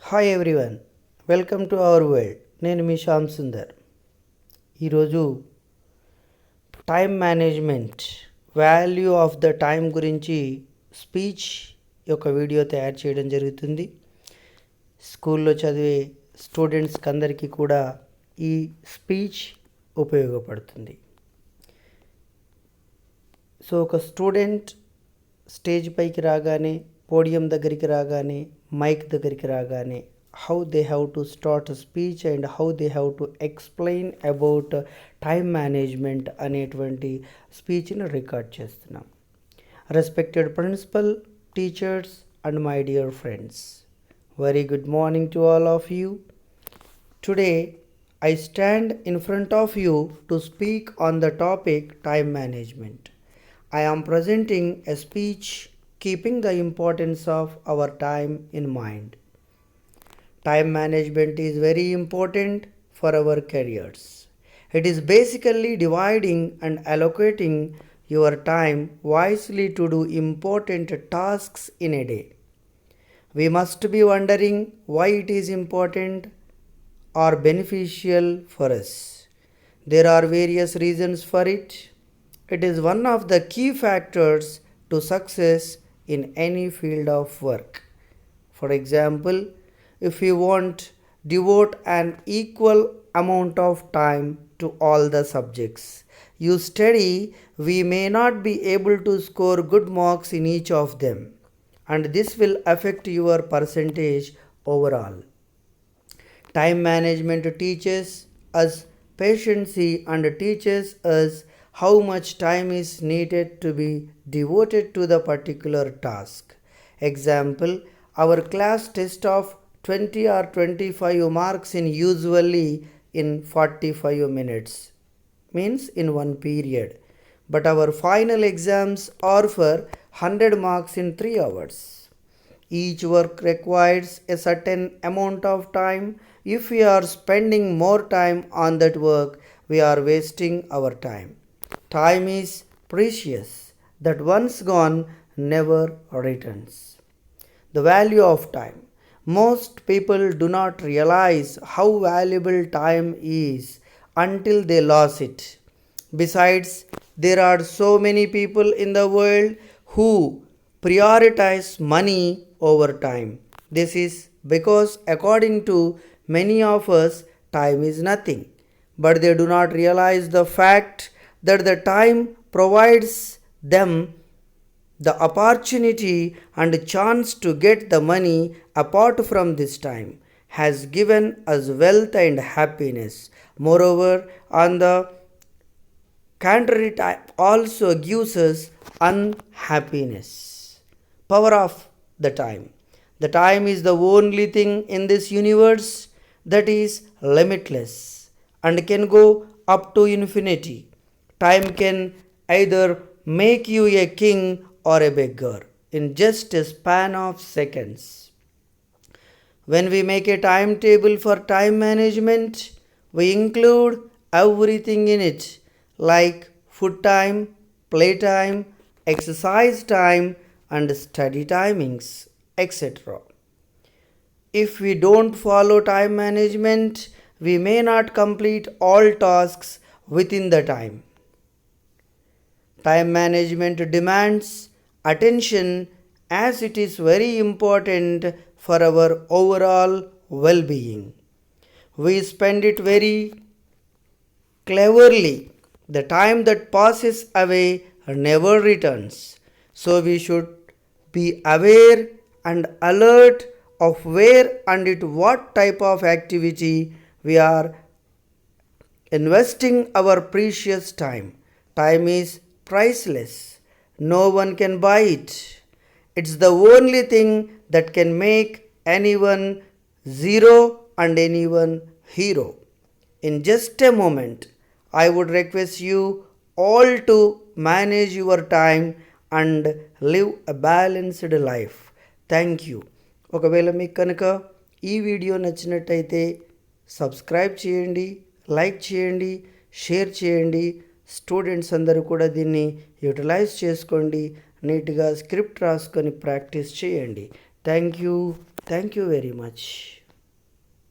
Hi everyone, welcome to our world. నేను మీ శ్యామ్ సుందర్. ఈరోజు time management, value of the time గురించి speech యొక్క video తయారు చేయడం జరుగుతుంది. స్కూల్లో చదివే స్టూడెంట్స్కి అందరికీ కూడా ఈ స్పీచ్ ఉపయోగపడుతుంది. సో ఒక స్టూడెంట్ స్టేజ్ పైకి రాగానే, పోడియం దగ్గరికి రాగానే, మైక్ దగ్గరికి రాగానే how they have to start speech and how they have to explain about time management అనేటువంటి స్పీచ్ని రికార్డ్ చేస్తున్నాం. Respected principal, teachers and my dear friends, very good morning to all of you. Today I stand in front of you to speak on the topic time management. I am presenting a speech keeping the importance of our time in mind. Time management is very important for our careers. It is basically dividing and allocating your time wisely to do important tasks in a day. We must be wondering why it is important or beneficial for us. There are various reasons for it. It is one of the key factors to success in any field of work. For example, if you want devote an equal amount of time to all the subjects you study, we may not be able to score good marks in each of them, and this will affect your percentage overall. Time management teaches us patience and teaches us how much time is needed to be devoted to the particular task. Example, our class test of 20 or 25 marks in usually in 45 minutes, means in one period. But our final exams are for 100 marks in 3 hours. Each work requires a certain amount of time. If we are spending more time on that work, we are wasting our time. Time is precious, that once gone never returns. The value of time. Most people do not realize how valuable time is until they lose it. Besides, there are so many people in the world who prioritize money over time. This is because according to many of us, time is nothing. But they do not realize the fact that the time provides them the opportunity and chance to get the money apart from this time has given us wealth and happiness. Moreover, on the contrary, time also gives us unhappiness. Power of the time. The time is the only thing in this universe that is limitless and can go up to infinity. Time can either make you a king or a beggar in just a span of seconds. When we make a timetable for time management, we include everything in it, like food time, play time, exercise time, and study timings, etc. If we don't follow time management, we may not complete all tasks within the time. Time management demands attention as it is very important for our overall well-being. We spend it very cleverly. The time that passes away never returns. So we should be aware and alert of where and at what type of activity we are investing our precious time. Time is priceless. No one can buy it. It's the only thing that can make anyone zero and anyone hero. In just a moment, I would request you all to manage your time and live a balanced life. Thank you. ఒకవేళ మీకు కనుక ఈ video నచ్చినట్టయితే subscribe చేయండి, like చేయండి, share చేయండి. Students అందరూ కూడా దీన్ని యూటిలైజ్ చేసుకోండి. నీట్గా స్క్రిప్ట్ రాసుకొని ప్రాక్టీస్ చేయండి. Thank you. Thank you very much.